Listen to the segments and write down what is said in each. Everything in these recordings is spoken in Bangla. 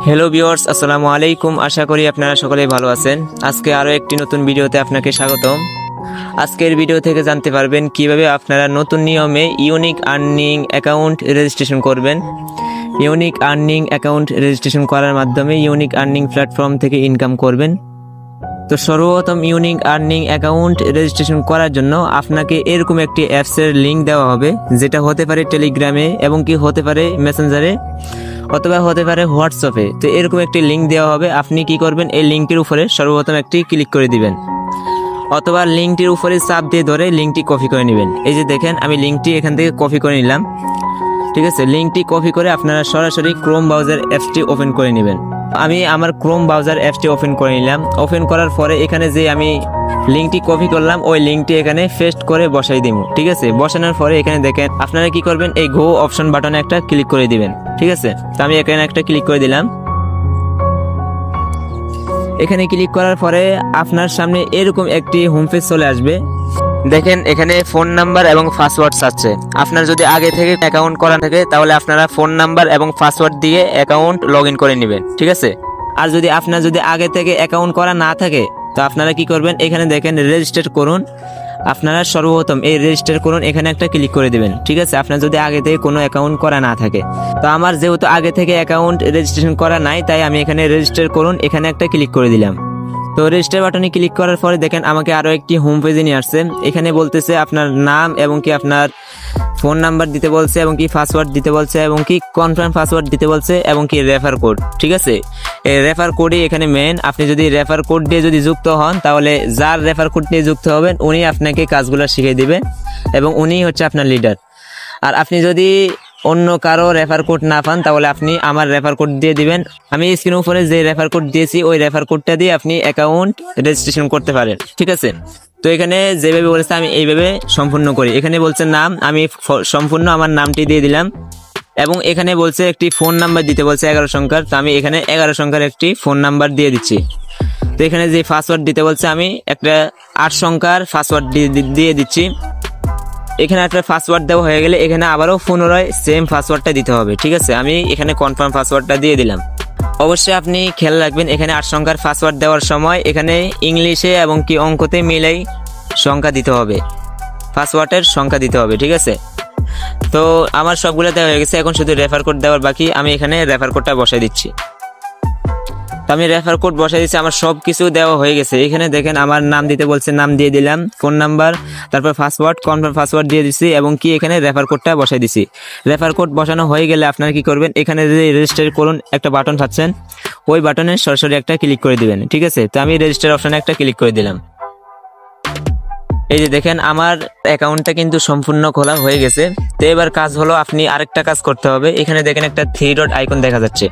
হ্যালো ভিউয়ার্স, আসসালামু আলাইকুম। আশা করি আপনারা সকলেই ভালো আছেন। আজকে আরও একটি নতুন ভিডিওতে আপনাকে স্বাগতম। আজকের ভিডিও থেকে জানতে পারবেন কিভাবে আপনারা নতুন নিয়মে ইউনিক আর্নিং অ্যাকাউন্ট রেজিস্ট্রেশন করবেন। ইউনিক আর্নিং অ্যাকাউন্ট রেজিস্ট্রেশন করার মাধ্যমে ইউনিক আর্নিং প্ল্যাটফর্ম থেকে ইনকাম করবেন। তো সর্বপ্রথম ইউনিক আর্নিং অ্যাকাউন্ট রেজিস্ট্রেশন করার জন্য আপনাকে এরকম একটি অ্যাপসের লিঙ্ক দেওয়া হবে, যেটা হতে পারে টেলিগ্রামে এবং কি হতে পারে মেসেঞ্জারে অথবা হতে পারে হোয়াটসঅ্যাপে। তো এরকম একটি লিঙ্ক দেওয়া হবে। আপনি কি করবেন, এই লিঙ্কের উপরে সর্বপ্রথম একটি ক্লিক করে দিবেন অথবা লিঙ্কটির উপরে চাপ দিয়ে ধরে লিঙ্কটি কপি করে নেবেন। এই যে দেখেন, আমি লিঙ্কটি এখান থেকে কপি করে নিলাম। ঠিক আছে, লিঙ্কটি কপি করে আপনারা সরাসরি ক্রোম ব্রাউজার অ্যাপসটি ওপেন করে নেবেন। আমি আমার ক্রোম ব্রাউজার অ্যাপসটি ওপেন করে নিলাম। ওপেন করার পরে এখানে যে আমি লিঙ্কটি কপি করলাম ওই লিঙ্কটি এখানে পেস্ট করে বসাই দিব। ঠিক আছে, বসানোর পরে এখানে দেখেন আপনারা কি করবেন, এই গো অপশন বাটনে একটা ক্লিক করে দিবেন। ঠিক আছে, তো আমি এখানে একটা ক্লিক করে দিলাম। এখানে ক্লিক করার পরে আপনার সামনে এরকম একটি হোম পেজ চলে আসবে। দেখেন এখানে ফোন নাম্বার এবং পাসওয়ার্ড চাচ্ছে। আপনার যদি আগে থেকে অ্যাকাউন্ট করা থাকে তাহলে আপনারা ফোন নাম্বার এবং পাসওয়ার্ড দিয়ে অ্যাকাউন্ট লগ ইন করে নেবেন। ঠিক আছে, আর যদি আপনার আগে থেকে অ্যাকাউন্ট করা না থাকে তো আপনারা কি করবেন, এখানে দেখেন রেজিস্টার করুন। আপনারা সর্বপ্রথম এই রেজিস্টার করুন এখানে একটা ক্লিক করে দিবেন। ঠিক আছে, আপনার যদি আগে থেকে কোনো অ্যাকাউন্ট করা না থাকে, তো আমার যেহেতু আগে থেকে অ্যাকাউন্ট রেজিস্ট্রেশন করা নাই তাই আমি এখানে রেজিস্টার করুন এখানে একটা ক্লিক করে দিলাম। তো রেজিস্টার বাটনে ক্লিক করার পরে দেখেন আমাকে আরও একটি হোম পেজে নিয়ে আসছে। এখানে বলতেছে আপনার নাম এবং কি আপনার ফোন নাম্বার দিতে বলছে এবং কি পাসওয়ার্ড দিতে বলছে এবং কি কনফার্ম পাসওয়ার্ড দিতে বলছে এবং কি রেফার কোড। ঠিক আছে, এই রেফার কোডই এখানে মেন। আপনি যদি রেফার কোড দিয়ে যুক্ত হন তাহলে যার রেফার কোড দিয়ে যুক্ত হবেন উনি আপনাকে কাজগুলো শিখিয়ে দিবেন এবং উনি হচ্ছে আপনার লিডার। আর আপনি যদি অন্য কারো রেফার কোড না পান তাহলে আপনি আমার রেফার কোড দিয়ে দিবেন। আমি স্ক্রিনের উপরে যে রেফার কোড দিয়েছি ওই রেফার কোডটা দিয়ে আপনি অ্যাকাউন্ট রেজিস্ট্রেশন করতে পারেন। ঠিক আছে, তো এখানে যেভাবে বলেছে আমি এইভাবে সম্পূর্ণ করি। এখানে বলছে নাম, আমি সম্পূর্ণ আমার নামটি দিয়ে দিলাম এবং এখানে বলছে একটি ফোন নাম্বার দিতে বলছে 11 সংখ্যার। তো আমি এখানে 11 সংখ্যার একটি ফোন নাম্বার দিয়ে দিচ্ছি। তো এখানে যে পাসওয়ার্ড দিতে বলছে আমি একটা 8 সংখ্যার পাসওয়ার্ড দিয়ে দিচ্ছি। এখানে একটা পাসওয়ার্ড দেওয়া হয়ে গেলে এখানে আবারও পুনরায় সেম পাসওয়ার্ডটা দিতে হবে। ঠিক আছে, আমি এখানে কনফার্ম পাসওয়ার্ডটা দিয়ে দিলাম। অবশ্যই আপনি খেয়াল রাখবেন এখানে 8 সংখ্যার পাসওয়ার্ড দেওয়ার সময় এখানে ইংলিশে এবং কি অঙ্কতে মিলাই সংখ্যা দিতে হবে, পাসওয়ার্ডের সংখ্যা দিতে হবে। ঠিক আছে, তো আমার সবগুলো দেওয়া হয়ে গেছে, এখন শুধু রেফার কোড দেওয়ার বাকি। আমি এখানে রেফার কোডটা বসাই দিচ্ছি। তো আমি রেফার কোড বসাই দিচ্ছি, আমার সব কিছু দেওয়া হয়ে গেছে। এখানে দেখেন আমার নাম দিতে বলছে, নাম দিয়ে দিলাম, ফোন নাম্বার, তারপর পাসওয়ার্ড কনফার্ম পাসওয়ার্ড দিয়ে দিচ্ছি এবং কি এখানে রেফার কোডটা বসাই দিচ্ছি। রেফার কোড বসানো হয়ে গেলে আপনারা কি করবেন, এখানে যে রেজিস্টার করুন একটা বাটন পাচ্ছেন ওই বাটনে সরাসরি একটা ক্লিক করে দিবেন। ঠিক আছে, তো আমি রেজিস্টার অপশনে একটা ক্লিক করে দিলাম। এই যে দেখেন আমার অ্যাকাউন্টটা কিন্তু সম্পূর্ণ খোলা হয়ে গেছে। তো এবার কাজ হলো আপনি আরেকটা কাজ করতে হবে। এখানে দেখেন একটা 3 ডট আইকন দেখা যাচ্ছে।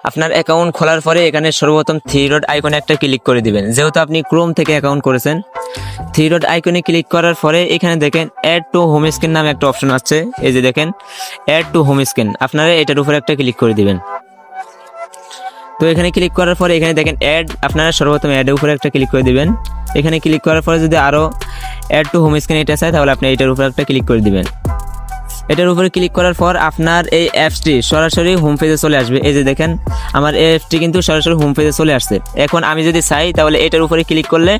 আপনার অ্যাকাউন্ট খোলার পরে এখানে সর্বপ্রথম 3 ডট আইকনে একটা ক্লিক করে দিবেন। যেহেতু আপনি ক্রোম থেকে অ্যাকাউন্ট করেছেন, 3 ডট আইকনে ক্লিক করার পরে এখানে দেখেন অ্যাড টু হোম স্ক্রিন নামে একটা অপশন আছে। এই যে দেখেন অ্যাড টু হোম স্ক্রিন, আপনারা এটার উপরে একটা ক্লিক করে দিবেন। তো এখানে ক্লিক করার পরে এখানে দেখেন অ্যাড, আপনারা সর্বপ্রথম অ্যাডের উপরে একটা ক্লিক করে দিবেন। এখানে ক্লিক করার পরে যদি আরও অ্যাড টু হোম স্ক্রিন এটা চাই তাহলে আপনি এটার উপরে একটা ক্লিক করে দিবেন। এটার উপরে ক্লিক করার পর আপনার এই অ্যাপসটি সরাসরি হোম পেজে চলে আসবে। এই যে দেখেন আমার অ্যাপসটি কিন্তু সরাসরি হোম পেজে চলে আসছে। এখন আমি যদি চাই তাহলে এটার উপরে ক্লিক করলে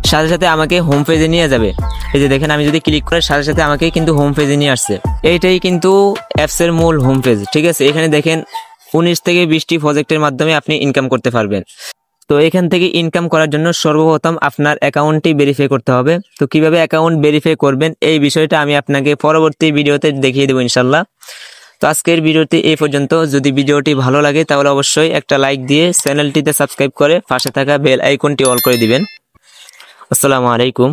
সাথে সাথে আমাকে হোম পেজে নিয়ে যাবে। এই যে দেখেন আমি যদি ক্লিক করে সাথে সাথে আমাকে কিন্তু হোম পেজে নিয়ে আসছে। এইটাই কিন্তু অ্যাপসের মূল হোম পেজ। ঠিক আছে, এখানে দেখেন 19 থেকে 20টি প্রজেক্টের মাধ্যমে আপনি ইনকাম করতে পারবেন। তো এখান থেকে ইনকাম করার জন্য সর্বপ্রথম আপনার অ্যাকাউন্টটি ভেরিফাই করতে হবে। তো কিভাবে অ্যাকাউন্ট ভেরিফাই করবেন এই বিষয়টা আমি আপনাকে পরবর্তী ভিডিওতে দেখিয়ে দেবো ইনশাল্লাহ। তো আজকের ভিডিওটি এই পর্যন্ত। যদি ভিডিওটি ভালো লাগে তাহলে অবশ্যই একটা লাইক দিয়ে চ্যানেলটিতে সাবস্ক্রাইব করে পাশে থাকা বেল আইকনটি অল করে দিবেন। আসসালামু আলাইকুম।